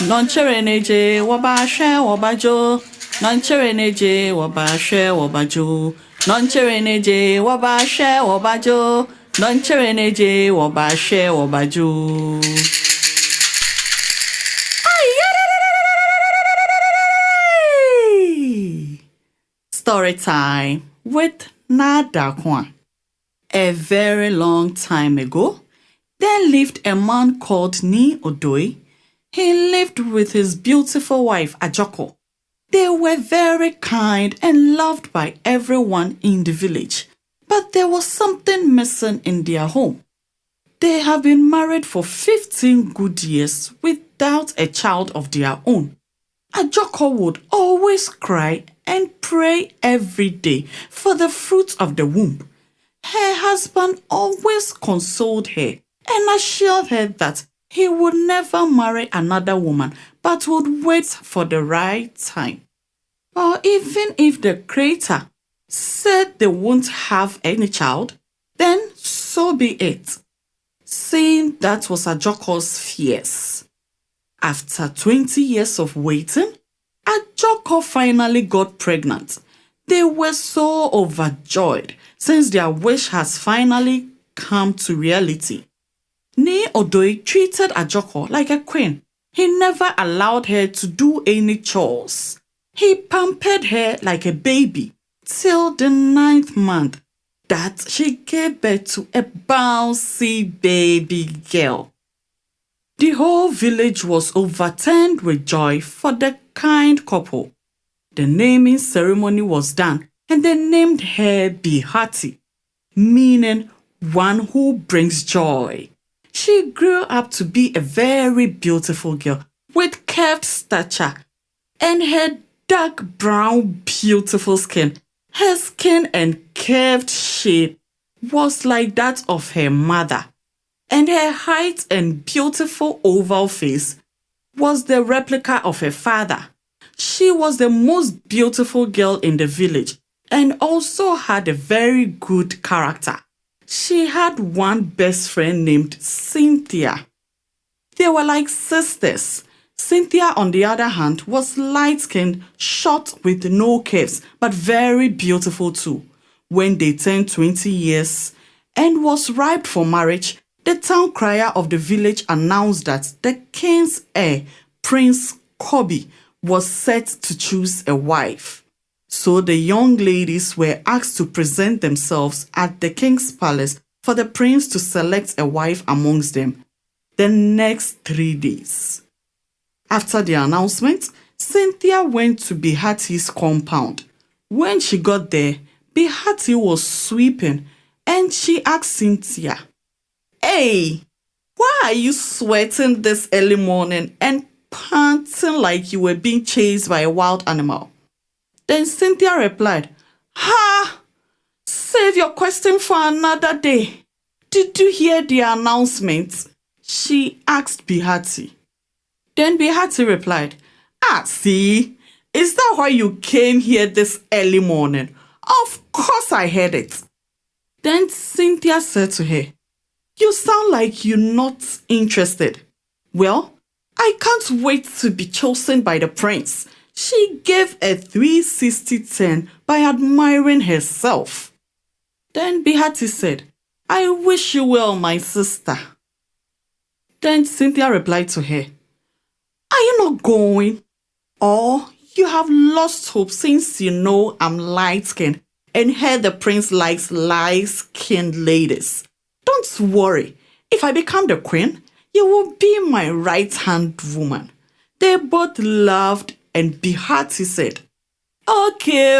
Nonchereneje wabashe wabajo. Nonchereneje wabashe wabajo. Nonchereneje wabashe wabajo. Nonchereneje wabashe wabajo. Story time with Nadakwa. A very long time ago, there lived a man called Ni Odoi. He lived with his beautiful wife, Ajoko. They were very kind and loved by everyone in the village. But there was something missing in their home. They have been married for 15 good years without a child of their own. Ajoko would always cry and pray every day for the fruit of the womb. Her husband always consoled her and assured her that he would never marry another woman but would wait for the right time. Or even if the Creator said they won't have any child, then so be it. Saying that was Ajoko's fears. After 20 years of waiting, Ajoko finally got pregnant. They were so overjoyed since their wish has finally come to reality. Ni Odoi treated Ajoko like a queen. He never allowed her to do any chores. He pampered her like a baby till the 9th month that she gave birth to a bouncy baby girl. The whole village was overturned with joy for the kind couple. The naming ceremony was done and they named her Bihati, meaning one who brings joy. She grew up to be a very beautiful girl with curved stature and her dark brown beautiful skin. Her skin and curved shape was like that of her mother, and her height and beautiful oval face was the replica of her father. She was the most beautiful girl in the village and also had a very good character. She had one best friend named Cynthia. They were like sisters. Cynthia, on the other hand, was light-skinned, short with no curves, but very beautiful too. When they turned 20 years and was ripe for marriage, the town crier of the village announced that the king's heir, Prince Kobi, was set to choose a wife. So the young ladies were asked to present themselves at the king's palace for the prince to select a wife amongst them the next 3 days. After the announcement, Cynthia went to Bihati's compound. When she got there, Bihati was sweeping and she asked Cynthia, "Hey, why are you sweating this early morning and panting like you were being chased by a wild animal?" Then Cynthia replied, "Ha! Save your question for another day. Did you hear the announcement?" she asked Bihati. Then Bihati replied, "See, is that why you came here this early morning? Of course I heard it." Then Cynthia said to her, "You sound like you're not interested." "Well, I can't wait to be chosen by the prince." She gave a 360 turn by admiring herself. Then Bihati said, "I wish you well, my sister." Then Cynthia replied to her, "Are you not going? Or you have lost hope since you know I'm light-skinned and heard the prince likes light-skinned ladies. Don't worry. If I become the queen, you will be my right-hand woman." They both laughed and Bihati said, "Okay,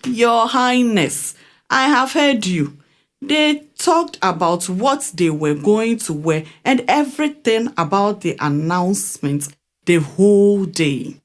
your highness, I have heard you." They talked about what they were going to wear and everything about the announcement the whole day.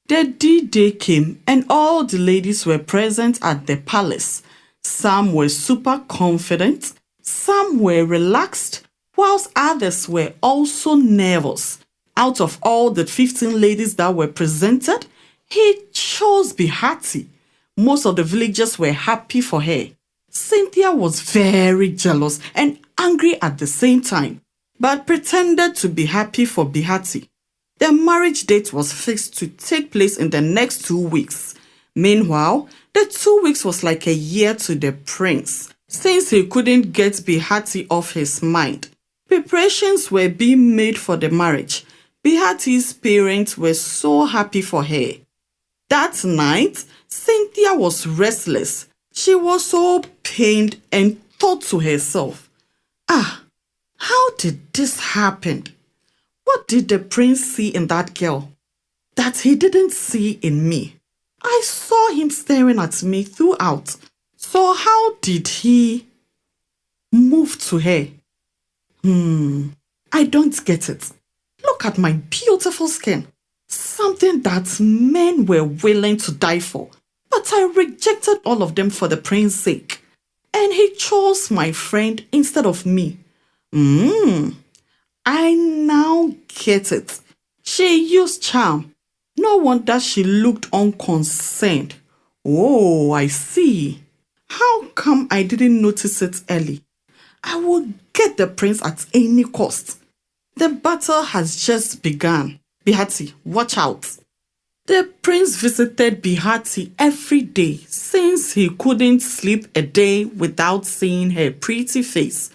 The D-Day came and all the ladies were present at the palace. Some were super confident, some were relaxed, whilst others were also nervous. Out of all the 15 ladies that were presented, he chose Bihati. Most of the villagers were happy for her. Cynthia was very jealous and angry at the same time, but pretended to be happy for Bihati. The marriage date was fixed to take place in the next 2 weeks. Meanwhile, the 2 weeks was like a year to the prince, since he couldn't get Bihati off his mind. Preparations were being made for the marriage. Bihati's parents were so happy for her. That night, Cynthia was restless. She was so pained and thought to herself, how did this happen? What did the prince see in that girl that he didn't see in me? I saw him staring at me throughout. So how did he move to her? I don't get it. Look at my beautiful skin. Something that men were willing to die for. But I rejected all of them for the prince's sake. And he chose my friend instead of me. I now get it. She used charm. No wonder she looked unconcerned. Oh, I see. How come I didn't notice it early? I will get the prince at any cost. The battle has just begun. Bihati, watch out. The prince visited Bihati every day since he couldn't sleep a day without seeing her pretty face.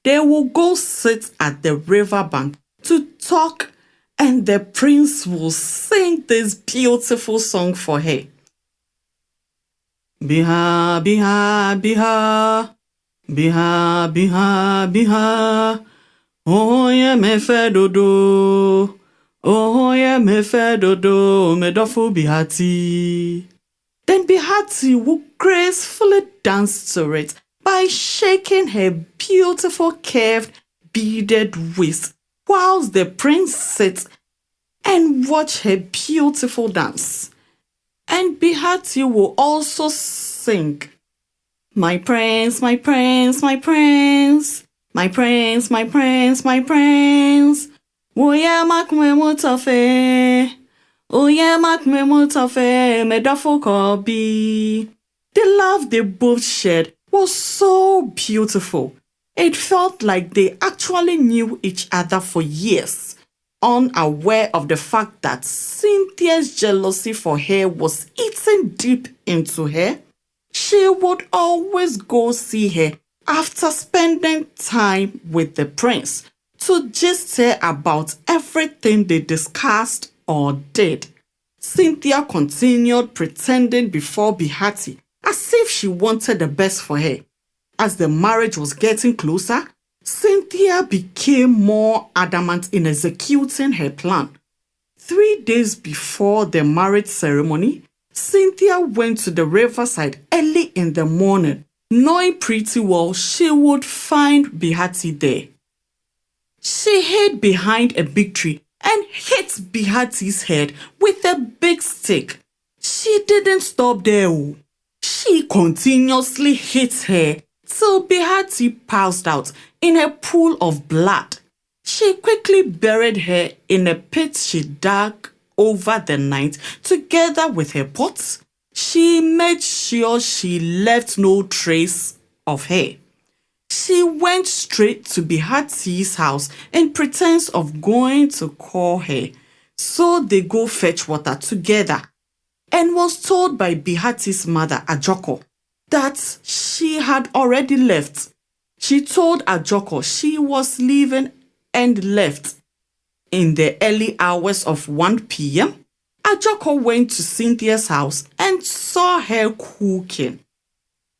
They will go sit at the riverbank to talk, and the prince will sing this beautiful song for her. Biha, biha, biha, biha, biha, biha. Oh, yeah, me fe dodo. Oh, yeah, me fe dodo. Me dofu Bihati. Then Bihati will gracefully dance to it by shaking her beautiful curved beaded waist whilst the prince sits and watch her beautiful dance. And Bihati will also sing, my prince, my prince, my prince, my prince, my prince, my prince. Oya makme mutafe, oya makme mutafe, medafo kobi. The love they both shared was so beautiful. It felt like they actually knew each other for years, unaware of the fact that Cynthia's jealousy for her was eating deep into her. She would always go see her after spending time with the prince to gist her about everything they discussed or did. Cynthia continued pretending before Bihati as if she wanted the best for her. As the marriage was getting closer, Cynthia became more adamant in executing her plan. 3 days before the marriage ceremony, Cynthia went to the riverside early in the morning, knowing pretty well she would find Bihati there. She hid behind a big tree and hit Bihati's head with a big stick. She didn't stop there. She continuously hit her till Bihati passed out in a pool of blood. She quickly buried her in a pit she dug over the night together with her pots. She made sure she left no trace of her. She went straight to Bihati's house in pretense of going to call her. So they go fetch water together and was told by Bihati's mother, Ajoko, that she had already left. She told Ajoko she was leaving and left. In the early hours of 1 p.m., Ajoko went to Cynthia's house and saw her cooking.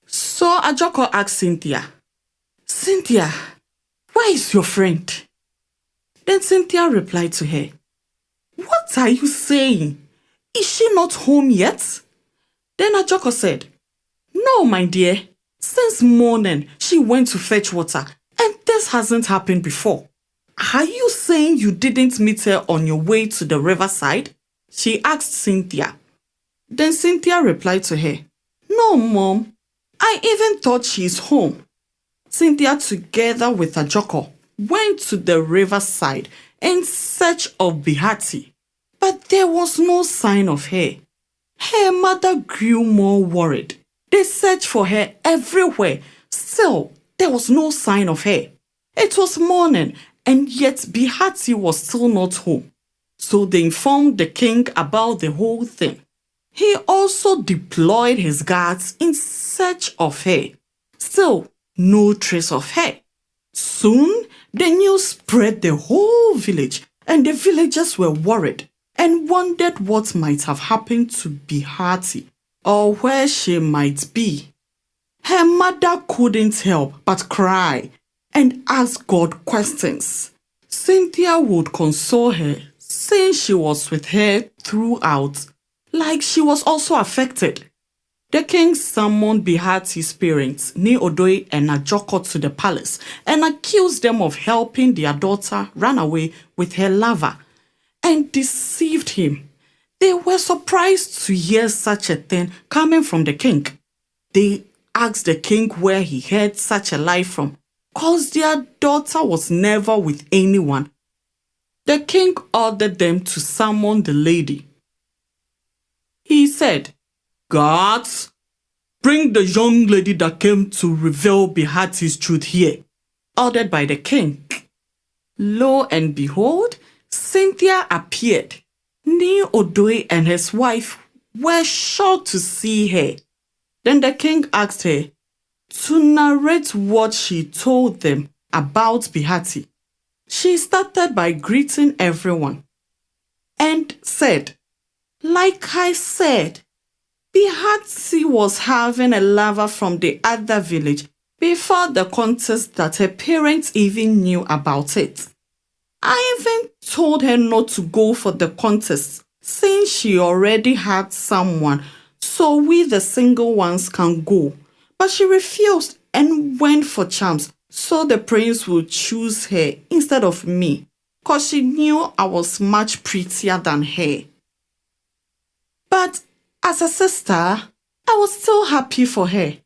So Ajoko asked Cynthia, Cynthia, where is your friend? Then Cynthia replied to her, what are you saying? Is she not home yet? Then Ajoko said, no, my dear. Since morning, she went to fetch water, and this hasn't happened before. Are you saying you didn't meet her on your way to the riverside? She asked Cynthia. Then Cynthia replied to her, no, Mom. I even thought she's home. Cynthia, together with Ajoko, went to the riverside in search of Bihati, but there was no sign of her. Her mother grew more worried. They searched for her everywhere. Still, there was no sign of her. It was morning, and yet Bihati was still not home. So they informed the king about the whole thing. He also deployed his guards in search of her. Still, no trace of her. Soon, the news spread the whole village, and the villagers were worried and wondered what might have happened to Bihati or where she might be. Her mother couldn't help but cry and ask God questions. Cynthia would console her, saying she was with her throughout, like she was also affected. The king summoned Bihati's parents, Ni Odoi and Ajoko, to the palace and accused them of helping their daughter run away with her lover and deceived him. They were surprised to hear such a thing coming from the king. They asked the king where he heard such a lie from, cause their daughter was never with anyone. The king ordered them to summon the lady. He said, "Guards, bring the young lady that came to reveal Bihati's truth here," ordered by the king. Lo and behold, Cynthia appeared. Ni Odoi and his wife were shocked to see her. Then the king asked her to narrate what she told them about Bihati. She started by greeting everyone and said, "Like I said, Bihati was having a lover from the other village before the contest that her parents even knew about it. I even told her not to go for the contest since she already had someone, so we the single ones can go. But she refused and went for charms so the prince would choose her instead of me, cause she knew I was much prettier than her. But as a sister, I was still happy for her,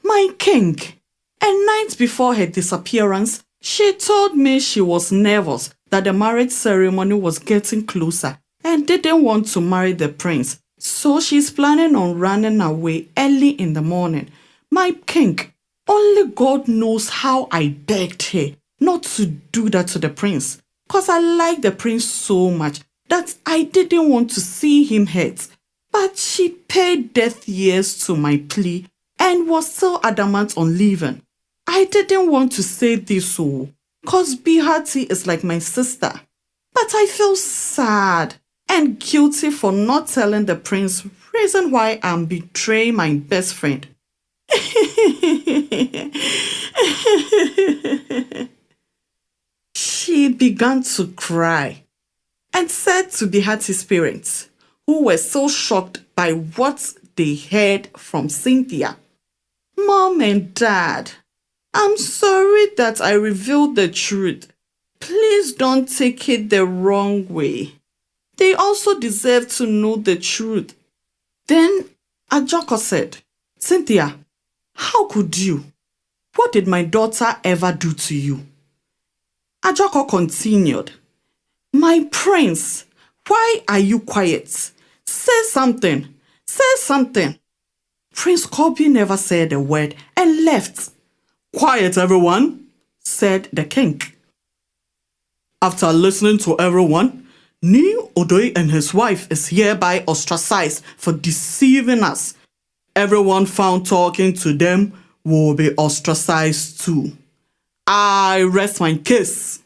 my king. A night before her disappearance, she told me she was nervous that the marriage ceremony was getting closer and didn't want to marry the prince, so she's planning on running away early in the morning. My king, only God knows how I begged her not to do that to the prince, cause I like the prince so much that I didn't want to see him hurt. But she paid deaf ears to my plea and was still adamant on leaving. I didn't want to say this cause Bihati is like my sister. But I feel sad and guilty for not telling the prince reason why I'm betraying my best friend." She began to cry and said to Bihati's parents, who were so shocked by what they heard from Cynthia, "Mom and Dad, I'm sorry that I revealed the truth. Please don't take it the wrong way. They also deserve to know the truth." Then Ajoko said, "Cynthia, how could you? What did my daughter ever do to you?" Ajoko continued, "My prince, why are you quiet? Say something. Say something." Prince Kobi never said a word and left. "Quiet, everyone," said the king. "After listening to everyone, Ni Odoi and his wife is hereby ostracized for deceiving us. Everyone found talking to them will be ostracized too. I rest my case."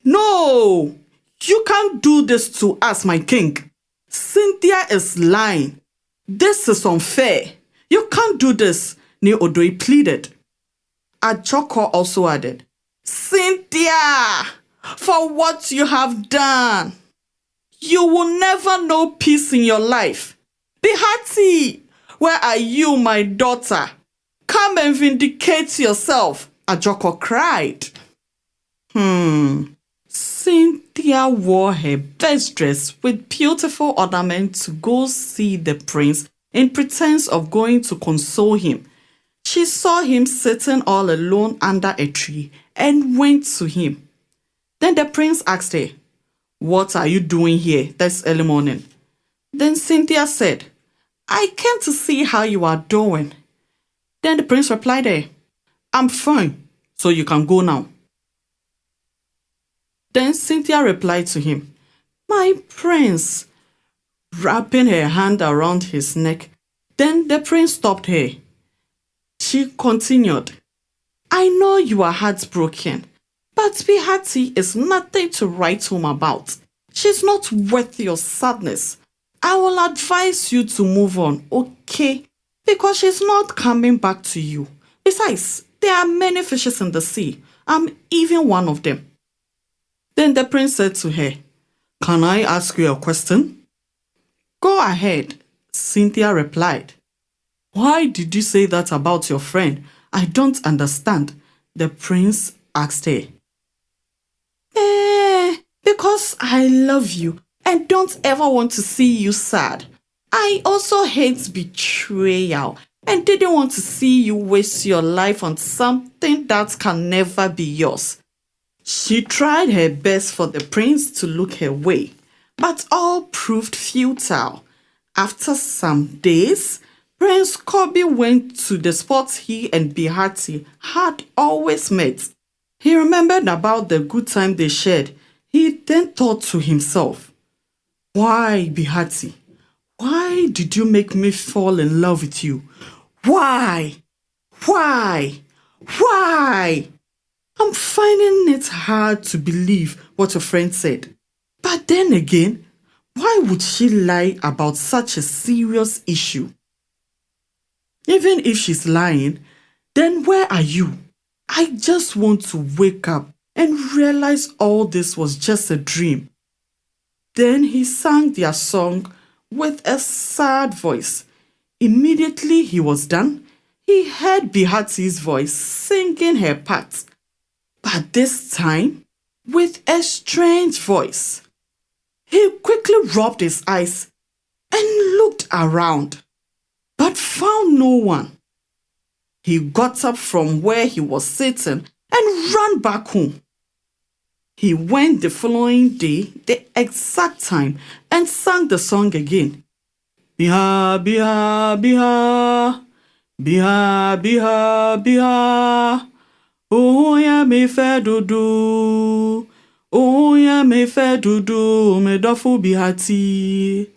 "No, you can't do this to us, my king. Cynthia is lying. This is unfair. You can't do this," Ni Odoi pleaded. Ajoko also added, "Cynthia, for what you have done, you will never know peace in your life. Bihati, where are you, my daughter? Come and vindicate yourself," Ajoko cried. Cynthia wore her best dress with beautiful ornaments to go see the prince in pretense of going to console him. She saw him sitting all alone under a tree and went to him. Then the prince asked her, "What are you doing here this early morning?" Then Cynthia said, "I came to see how you are doing." Then the prince replied, "I'm fine, so you can go now." Then Cynthia replied to him, My prince, wrapping her hand around his neck. Then the prince stopped her. She continued, I know you are heartbroken, but Bihati is nothing to write home about. She's not worth your sadness. I will advise you to move on, okay? Because she's not coming back to you. Besides, there are many fishes in the sea. I'm even one of them. Then the prince said to her, Can I ask you a question? Go ahead, Cynthia replied. Why did you say that about your friend? I don't understand, the prince asked her. Because I love you and don't ever want to see you sad. I also hate betrayal and didn't want to see you waste your life on something that can never be yours. She tried her best for the prince to look her way, but all proved futile. After some days, Prince Kobe went to the spot he and Bihati had always met. He remembered about the good time they shared. He then thought to himself, Why, Bihati? Why did you make me fall in love with you? Why? Why? Why? I'm finding it hard to believe what your friend said. But then again, why would she lie about such a serious issue? Even if she's lying, then where are you? I just want to wake up and realize all this was just a dream. Then he sang their song with a sad voice. Immediately he was done, he heard Bihati's voice singing her part, but this time with a strange voice. He quickly rubbed his eyes and looked around, but found no one. He got up from where he was sitting and ran back home. He went the following day, the exact time, and sang the song again. Biha, biha, biha, biha, biha, biha. Oh, ya me fe dudu. Oh, ya me fe dudu, me dofu Bihati.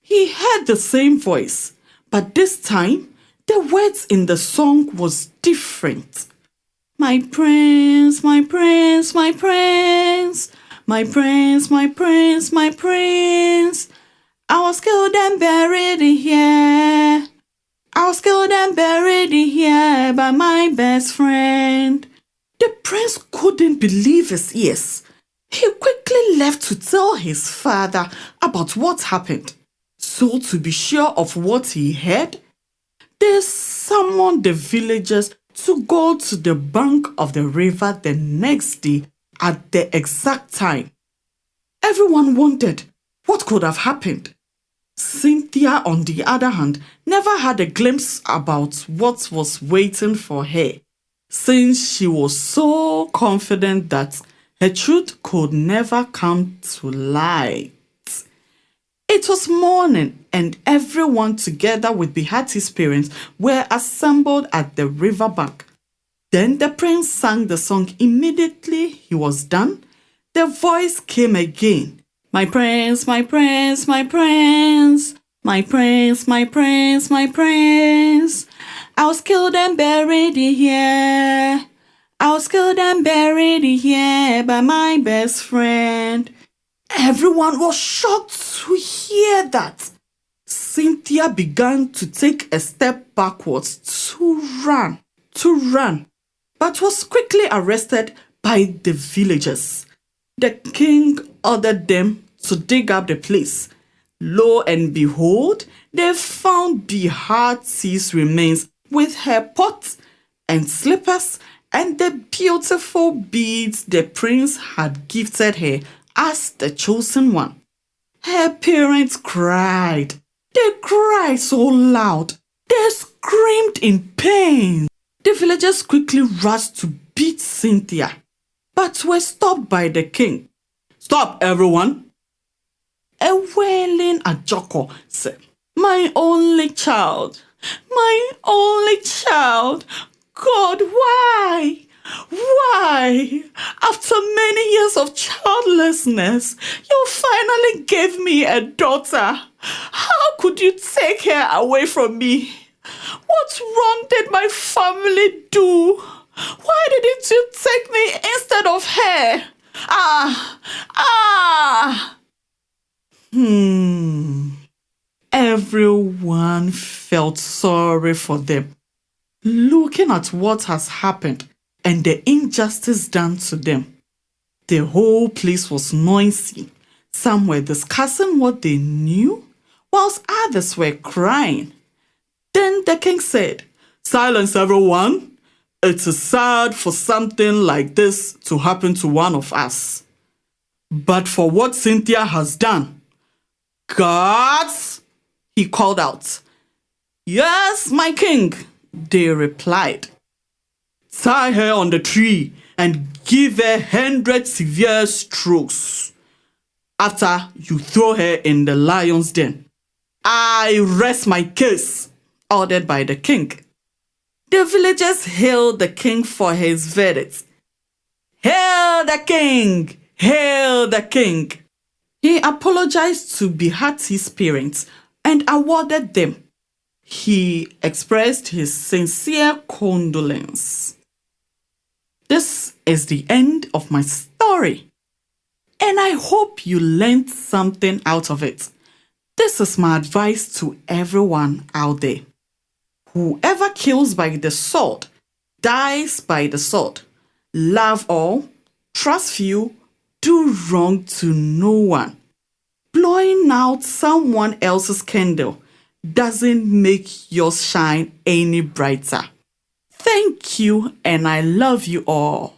He heard the same voice, but this time, the words in the song was different. My prince, my prince, my prince, my prince, my prince, my prince. I was killed and buried here. I was killed and buried here by my best friend. The prince couldn't believe his ears. He quickly left to tell his father about what happened. So to be sure of what he heard, they summoned the villagers to go to the bank of the river the next day at the exact time. Everyone wondered what could have happened. Cynthia, on the other hand, never had a glimpse about what was waiting for her, since she was so confident that her truth could never come to light. It was morning, and everyone together with Bihati's parents were assembled at the riverbank. Then the prince sang the song. Immediately he was done, the voice came again. My prince, my prince, my prince, my prince, my prince, my prince. I was killed and buried here. I was killed and buried here by my best friend. Everyone was shocked to hear that. Cynthia began to take a step backwards to run, but was quickly arrested by the villagers. The king ordered them to dig up the place. Lo and behold, they found Bihati's remains with her pot and slippers and the beautiful beads the prince had gifted her as the chosen one. Her parents cried. They cried so loud. They screamed in pain. The villagers quickly rushed to beat Cynthia, but were stopped by the king. Stop, everyone! A wailing Ajoko said, My only child! My only child! God, why? Why? After many years of childlessness, you finally gave me a daughter. How could you take her away from me? What wrong did my family do? Why didn't you take me instead of her? Ah! Ah! Everyone felt sorry for them, looking at what has happened and the injustice done to them. The whole place was noisy. Some were discussing what they knew, whilst others were crying. Then the king said, "Silence, everyone. It is sad for something like this to happen to one of us. But for what Cynthia has done, guards," he called out. "Yes, my king," they replied. "Tie her on the tree and give her 100 severe strokes. After you throw her in the lion's den. I rest my case," ordered by the king. The villagers hailed the king for his verdict. "Hail the king! Hail the king!" He apologized to Bihati's parents and awarded them. He expressed his sincere condolence. This is the end of my story, and I hope you learned something out of it. This is my advice to everyone out there. Whoever kills by the sword dies by the sword. Love all, trust few, do wrong to no one. Blowing out someone else's candle doesn't make yours shine any brighter. Thank you, and I love you all.